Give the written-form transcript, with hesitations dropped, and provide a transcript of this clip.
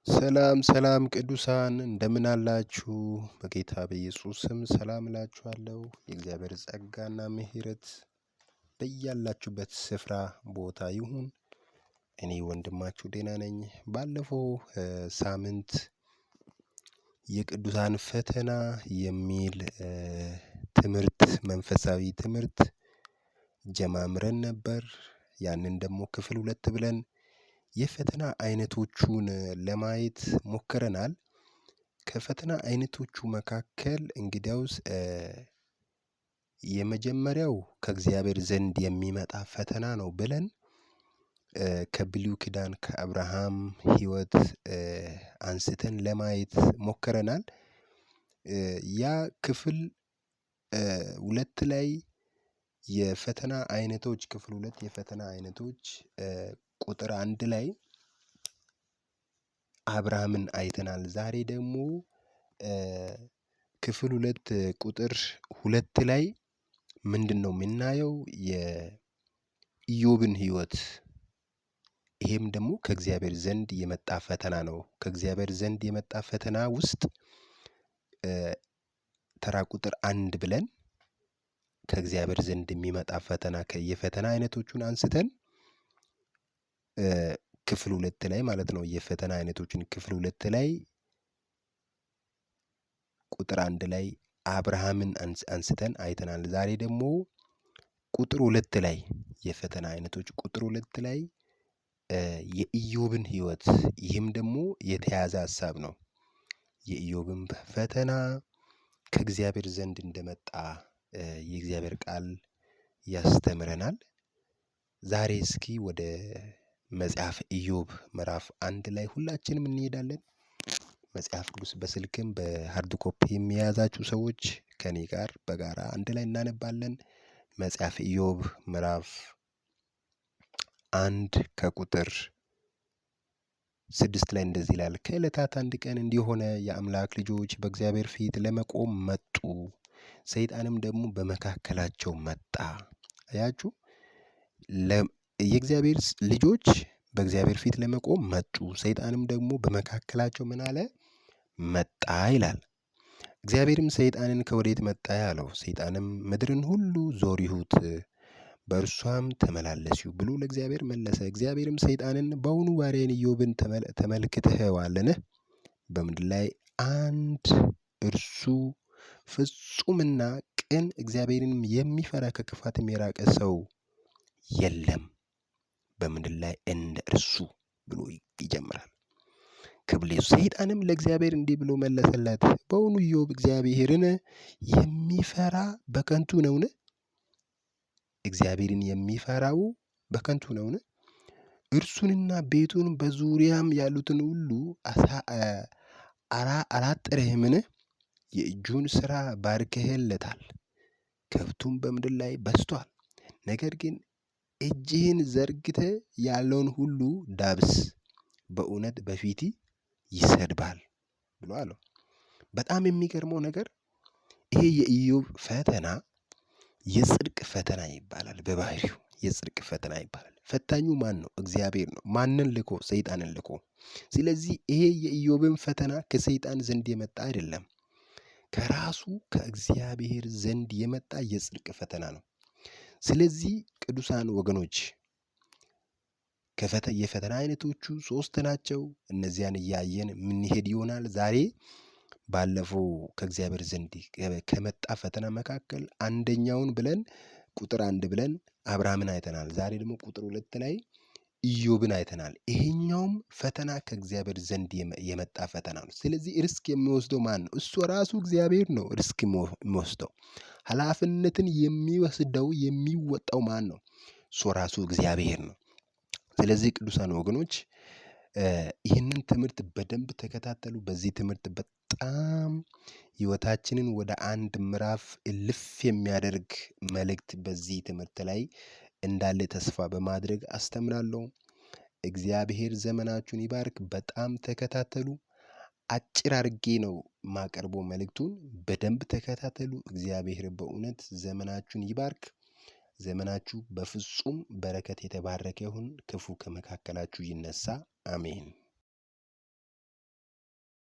ሰላም ሰላም ቅዱሳን እንደምን አላችሁ? በጌታ በኢየሱስ ስም ሰላም እላችኋለሁ። የእግዚአብሔር ጸጋና ምሕረት በያላችሁበት ስፍራ ቦታ ይሁን። እኔ ወንድማችሁ ደህና ነኝ። ባለፈው ሳምንት የቅዱሳን ፈተና የሚል መንፈሳዊ ትምህርት ጀማምረን ነበር። ያንን ደግሞ ክፍል 2 ብለን የፈተና አይነቶቹን ለማየት ሞክረናል። ከፈተና አይነቶቹ መካከል እንግዲያውስ የመጀመሪያው ከእግዚአብሔር ዘንድ የሚመጣ ፈተና ነው ብለን ከብሉይ ኪዳን ከአብርሃም ሕይወት አንስተን ለማየት ሞክረናል። ያ ክፍል 2 ላይ የፈተና አይነቶች ክፍል 2 የፈተና አይነቶች ቁጥር 1 ላይ አብርሃምን አይተናል። ዛሬ ደግሞ ክፍል 2 ቁጥር 2 ላይ ምንድነው የምናየው? የኢዮብን ሕይወት። ይሄም ደግሞ ከእግዚአብሔር ዘንድ የመጣ ፈተና ነው። ከእግዚአብሔር ዘንድ የመጣ ፈተና ውስጥ ተራ ቁጥር 1 ብለን ከእግዚአብሔር ዘንድ የሚመጣ ፈተና የፈተና አይነቶቹን አንስተን ክፍል 2 ላይ ማለት ነው የፈተና አይነቶችን ክፍል 2 ላይ ቁጥር 1 ላይ አብርሃምን አንስተን አይተናል። ዛሬ ደግሞ ቁጥር 2 ላይ የፈተና አይነቶች ቁጥር 2 ላይ የኢዮብን ሕይወት፣ ይህም ደግሞ የተያዘ ሐሳብ ነው። የኢዮብን ፈተና ከእግዚአብሔር ዘንድ እንደመጣ የእግዚአብሔር ቃል ያስተምረናል። ዛሬ እስኪ ወደ መጽሐፍ ኢዮብ ምዕራፍ 1 ላይ ሁላችንም እንሄዳለን። መጽሐፍ ቅዱስ በስልክም በሃርድ ኮፒም የያዛችሁ ሰዎች ከኔ ጋር በጋራ አንድ ላይ እናነባለን። መጽሐፍ ኢዮብ ምዕራፍ 1 ከቁጥር 6 ላይ እንደዚህ ይላል። ከዕለታት አንድ ቀን እንዲህ ሆነ፣ የአምላክ ልጆች በእግዚአብሔር ፊት ለመቆም መጡ፣ ሰይጣንም ደግሞ በመካከላቸው መጣ። አያችሁ፣ የእግዚአብሔር ልጆች በእግዚአብሔር ፊት ለመቆም መጡ፣ ሰይጣንም ደግሞ በመካከላቸው ምን አለ? መጣ ይላል። እግዚአብሔርም ሰይጣንን ከወዴት መጣ አለው። ሰይጣንም ምድርን ሁሉ ዞሪሁት፣ በእርሷም ተመላለሲው ብሎ ለእግዚአብሔር መለሰ። እግዚአብሔርም ሰይጣንን በውኑ ባሪያዬን ኢዮብን ተመልክተኸዋልን? በምድር ላይ አንድ እርሱ ፍጹምና ቅን እግዚአብሔርንም የሚፈራ ከክፋትም የራቀ ሰው የለም በምድር ላይ እንደ እርሱ ብሎ ይጀምራል። ሰይጣንም ለእግዚአብሔር እንዲህ ብሎ መለሰለት፣ በውኑ ኢዮብ እግዚአብሔርን የሚፈራ በከንቱ ነውን? እግዚአብሔርን የሚፈራው በከንቱ ነውን? እርሱንና ቤቱን በዙሪያም ያሉትን ሁሉ አላጠረህምን? የእጁን ሥራ ባርከህለታል፣ ከብቱም በምድር ላይ በዝቷል። ነገር ግን እጅህን ዘርግተህ ያለውን ሁሉ ዳብስ፣ በእውነት በፊትህ ይሰድባል ብሎ አለው። በጣም የሚገርመው ነገር ይሄ የኢዮብ ፈተና የጽድቅ ፈተና ይባላል። በባህሪው የጽድቅ ፈተና ይባላል። ፈታኙ ማን ነው? እግዚአብሔር ነው። ማንን ልኮ? ሰይጣንን ልኮ። ስለዚህ ይሄ የኢዮብን ፈተና ከሰይጣን ዘንድ የመጣ አይደለም፣ ከራሱ ከእግዚአብሔር ዘንድ የመጣ የጽድቅ ፈተና ነው። ስለዚህ ቅዱሳን ወገኖች የፈተና አይነቶቹ 3 ናቸው። እነዚያን እያየን የምንሄድ ይሆናል። ዛሬ ባለፈው ከእግዚአብሔር ዘንድ ከመጣ ፈተና መካከል አንደኛውን ብለን ቁጥር 1 ብለን አብርሃምን አይተናል። ዛሬ ደግሞ ቁጥር 2 ላይ ኢዮብን አይተናል። ይሄኛውም ፈተና ከእግዚአብሔር ዘንድ የመጣ ፈተና ነው። ስለዚህ ሪስክ የሚወስደው ማን ነው? እሱ ራሱ እግዚአብሔር ነው። ሪስክ የሚወስደው ኃላፊነትን የሚወስደው የሚወጣው ማን ነው? እሱ ራሱ እግዚአብሔር ነው። ስለዚህ ቅዱሳን ወገኖች ይህንን ትምህርት በደንብ ተከታተሉ። በዚህ ትምህርት በጣም ሕይወታችንን ወደ አንድ ምዕራፍ እልፍ የሚያደርግ መልእክት በዚህ ትምህርት ላይ እንዳለ ተስፋ በማድረግ አስተምራለሁ። እግዚአብሔር ዘመናችሁን ይባርክ። በጣም ተከታተሉ። አጭር አድርጌ ነው ማቀርበው መልእክቱን። በደንብ ተከታተሉ። እግዚአብሔር በእውነት ዘመናችሁን ይባርክ። ዘመናችሁ በፍጹም በረከት የተባረከ ይሁን። ክፉ ከመካከላችሁ ይነሳ። አሜን።